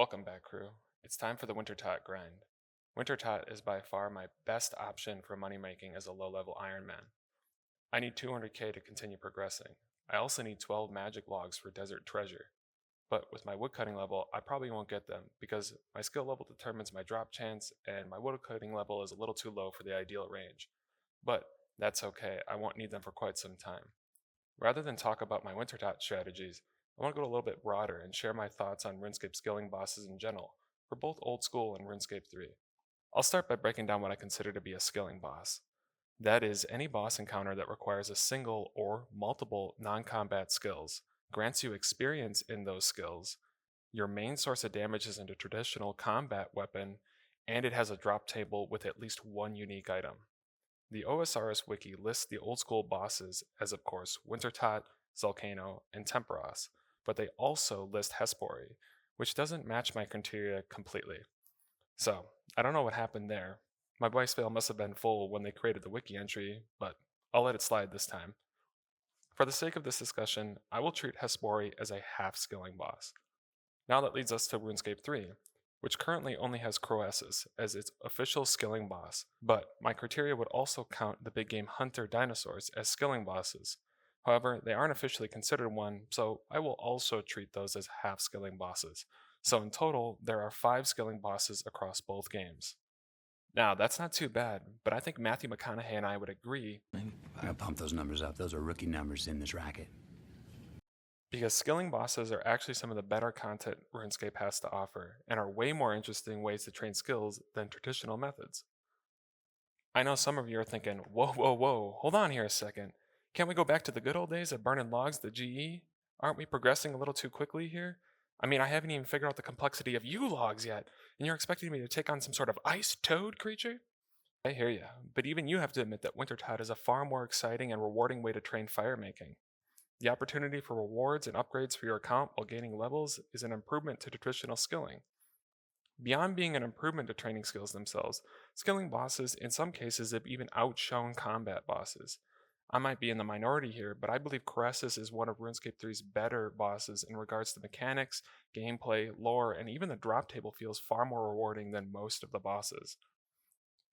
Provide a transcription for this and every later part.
Welcome back, crew. It's time for the Wintertodt grind. Wintertodt is by far my best option for money making as a low level Iron Man. I need 200k to continue progressing. I also need 12 magic logs for Desert Treasure. But with my woodcutting level, I probably won't get them because my skill level determines my drop chance and my woodcutting level is a little too low for the ideal range. But that's okay, I won't need them for quite some time. Rather than talk about my Wintertodt strategies, I want to go a little bit broader and share my thoughts on RuneScape skilling bosses in general, for both Old School and RuneScape 3. I'll start by breaking down what I consider to be a skilling boss. That is, any boss encounter that requires a single or multiple non combat skills, grants you experience in those skills, your main source of damage isn't a traditional combat weapon, and it has a drop table with at least one unique item. The OSRS wiki lists the old school bosses as, of course, Wintertodt, Zulcano, and Temperos, but they also list Hespori, which doesn't match my criteria completely. So, I don't know what happened there. My voice file must have been full when they created the wiki entry, but I'll let it slide this time. For the sake of this discussion, I will treat Hespori as a half skilling boss. Now that leads us to RuneScape 3, which currently only has Croesus as its official skilling boss, but my criteria would also count the big game hunter dinosaurs as skilling bosses. However, they aren't officially considered one, so I will also treat those as half skilling bosses. So in total, there are 5 skilling bosses across both games. Now, that's not too bad, but I think Matthew McConaughey and I would agree I gotta pump those numbers up. Those are rookie numbers in this racket. because skilling bosses are actually some of the better content RuneScape has to offer, and are way more interesting ways to train skills than traditional methods. I know some of you are thinking, whoa, hold on here a second. Can't we go back to the good old days of burning logs to GE? Aren't we progressing a little too quickly here? I mean, I haven't even figured out the complexity of you logs yet, and you're expecting me to take on some sort of ice toad creature? I hear ya, but even you have to admit that Wintertodt is a far more exciting and rewarding way to train fire making. The opportunity for rewards and upgrades for your account while gaining levels is an improvement to traditional skilling. Beyond being an improvement to training skills themselves, skilling bosses in some cases have even outshone combat bosses. I might be in the minority here, but I believe Croesus is one of RuneScape 3's better bosses in regards to mechanics, gameplay, lore, and even the drop table feels far more rewarding than most of the bosses.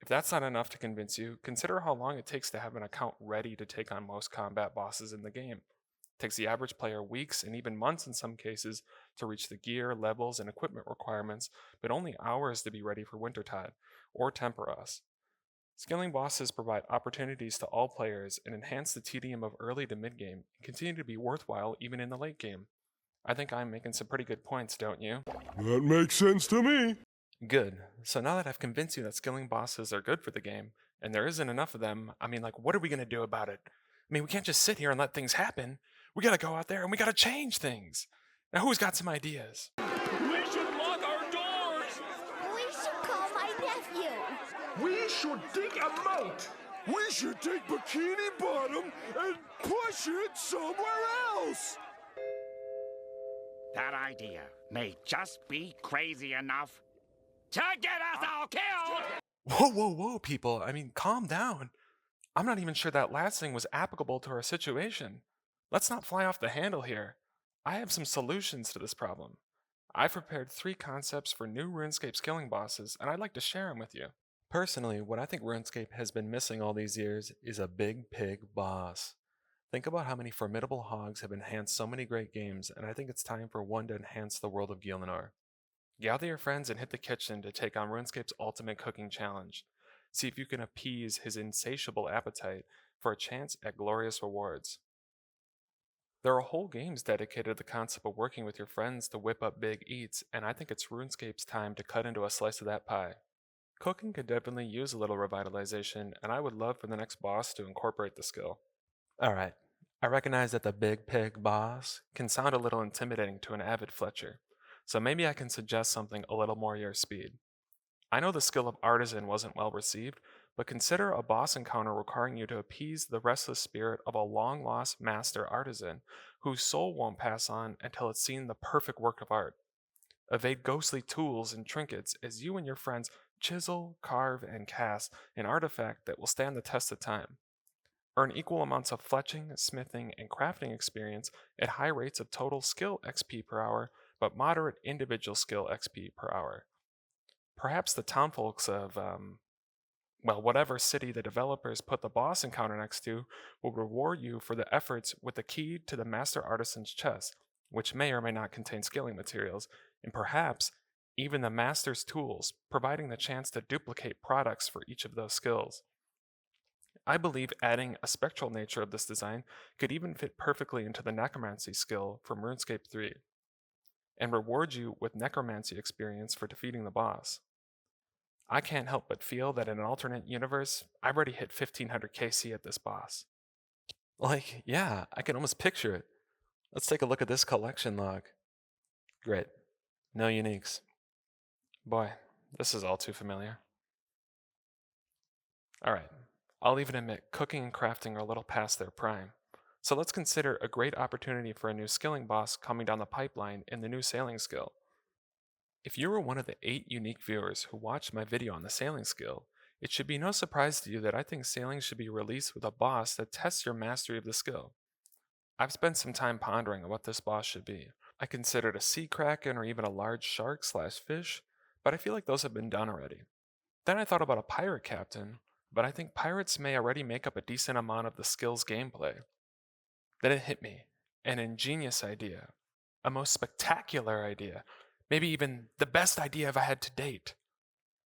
If that's not enough to convince you, consider how long it takes to have an account ready to take on most combat bosses in the game. It takes the average player weeks and even months in some cases to reach the gear, levels, and equipment requirements, but only hours to be ready for Wintertodt or Temperos. Skilling bosses provide opportunities to all players and enhance the tedium of early to mid game and continue to be worthwhile even in the late game. I think I'm making some pretty good points, don't you? That makes sense to me. Good. So now that I've convinced you that skilling bosses are good for the game, and there isn't enough of them, what are we gonna do about it? We can't just sit here and let things happen. We gotta go out there and we gotta change things. Now, who's got some ideas? We should lock our doors! We should call my nephew. We should dig a moat! We should take Bikini Bottom and push it somewhere else. That idea may just be crazy enough to get us all killed! Whoa, people. Calm down. I'm not even sure that last thing was applicable to our situation. Let's not fly off the handle here. I have some solutions to this problem. I've prepared 3 concepts for new RuneScape skilling bosses, and I'd like to share them with you. Personally, what I think RuneScape has been missing all these years is a big pig boss. Think about how many formidable hogs have enhanced so many great games, and I think it's time for one to enhance the world of Gielinor. Gather your friends and hit the kitchen to take on RuneScape's ultimate cooking challenge. See if you can appease his insatiable appetite for a chance at glorious rewards. There are whole games dedicated to the concept of working with your friends to whip up big eats, and I think it's RuneScape's time to cut into a slice of that pie. Cooking could definitely use a little revitalization, and I would love for the next boss to incorporate the skill. Alright, I recognize that the big pig boss can sound a little intimidating to an avid Fletcher, so maybe I can suggest something a little more your speed. I know the skill of Artisan wasn't well received, but consider a boss encounter requiring you to appease the restless spirit of a long-lost master artisan whose soul won't pass on until it's seen the perfect work of art. Evade ghostly tools and trinkets as you and your friends chisel, carve, and cast an artifact that will stand the test of time. Earn equal amounts of fletching, smithing, and crafting experience at high rates of total skill XP per hour but moderate individual skill XP per hour. Perhaps the townfolks of, whatever city the developers put the boss encounter next to will reward you for the efforts with the key to the Master Artisan's chest, which may or may not contain scaling materials, and perhaps even the Master's tools, providing the chance to duplicate products for each of those skills. I believe adding a spectral nature of this design could even fit perfectly into the Necromancy skill from Runescape 3, and reward you with Necromancy experience for defeating the boss. I can't help but feel that in an alternate universe, I've already hit 1500 KC at this boss. Like, yeah, I can almost picture it. Let's take a look at this collection log. Great. No uniques. Boy, this is all too familiar. Alright, I'll even admit cooking and crafting are a little past their prime. So let's consider a great opportunity for a new skilling boss coming down the pipeline in the new sailing skill. If you were one of the 8 unique viewers who watched my video on the sailing skill, it should be no surprise to you that I think sailing should be released with a boss that tests your mastery of the skill. I've spent some time pondering on what this boss should be. I considered a sea kraken or even a large shark/fish, but I feel like those have been done already. Then I thought about a pirate captain, but I think pirates may already make up a decent amount of the skill's gameplay. Then it hit me, an ingenious idea, a most spectacular idea, maybe even the best idea I've had to date.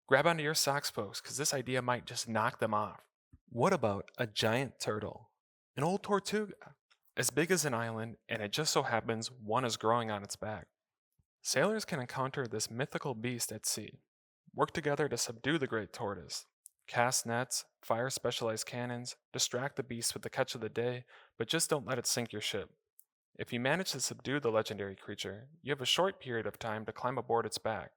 Grab onto your socks, folks, because this idea might just knock them off. What about a giant turtle? An old Tortuga, as big as an island, and it just so happens one is growing on its back. Sailors can encounter this mythical beast at sea, work together to subdue the great tortoise, cast nets, fire specialized cannons, distract the beast with the catch of the day, but just don't let it sink your ship. If you manage to subdue the legendary creature, you have a short period of time to climb aboard its back.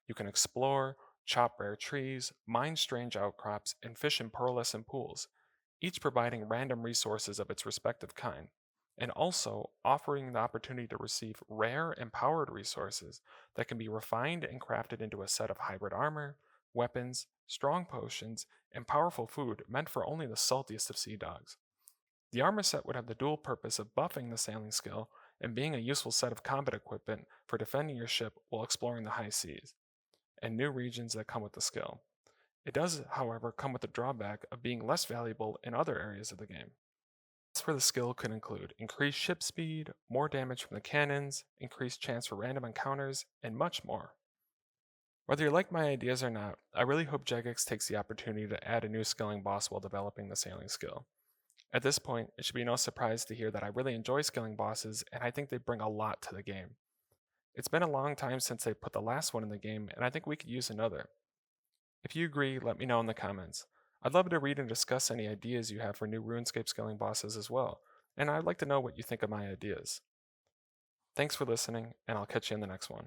You can explore, chop rare trees, mine strange outcrops, and fish in pearlescent pools, each providing random resources of its respective kind, and also offering the opportunity to receive rare and powered resources that can be refined and crafted into a set of hybrid armor, weapons, strong potions, and powerful food meant for only the saltiest of sea dogs. The armor set would have the dual purpose of buffing the sailing skill and being a useful set of combat equipment for defending your ship while exploring the high seas and new regions that come with the skill. It does, however, come with the drawback of being less valuable in other areas of the game. For the skill could include increased ship speed, more damage from the cannons, increased chance for random encounters, and much more. Whether you like my ideas or not, I really hope Jagex takes the opportunity to add a new skilling boss while developing the sailing skill. At this point, it should be no surprise to hear that I really enjoy skilling bosses, and I think they bring a lot to the game. It's been a long time since they put the last one in the game, and I think we could use another. If you agree, let me know in the comments. I'd love to read and discuss any ideas you have for new RuneScape skilling bosses as well, and I'd like to know what you think of my ideas. Thanks for listening, and I'll catch you in the next one.